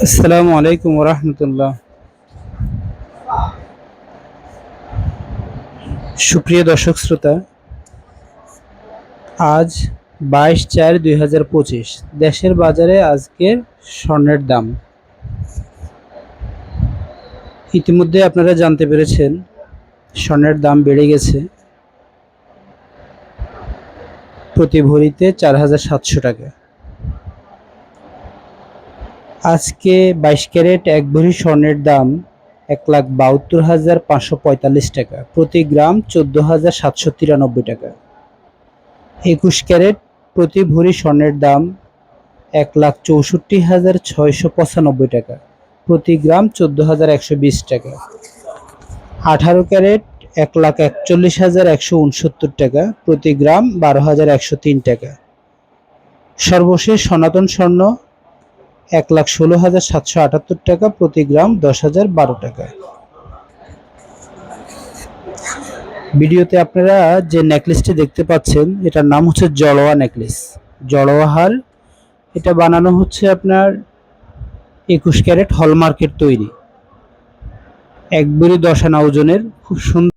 আসসালামু আলাইকুম রহমতুল্লাহ। সুপ্রিয় দর্শক শ্রোতা, আজ 22/4/2025 দেশের বাজারে আজকের স্বর্ণের দাম। ইতিমধ্যে আপনারা জানতে পেরেছেন স্বর্ণের দাম বেড়ে গেছে প্রতি ভরিতে 4,700 টাকা। আজকে 22 ক্যারেট এক ভরি স্বর্ণের দাম 1,72,545 টাকা, প্রতি গ্রাম 14,793 টাকা। 21 ক্যারেট প্রতি ভরি স্বর্ণের দাম 1,64,695 টাকা, প্রতি গ্রাম 14,120 টাকা। 18 ক্যারেট 1,41,169 টাকা, প্রতি গ্রাম 12,103 টাকা। সর্বশেষ সনাতন স্বর্ণ 1,16,778 টাকা, প্রতি গ্রাম 10,012 টাকা। ভিডিওতে আপনারা যে নেকলেসটি দেখতে পাচ্ছেন এটার নাম হচ্ছে জড়োয়া নেকলেস, জড়োয়া হার। এটা বানানো হচ্ছে আপনার 21 ক্যারেট হলমার্কের তৈরি, 1 ভরি 10 আনা ওজনের, খুব সুন্দর।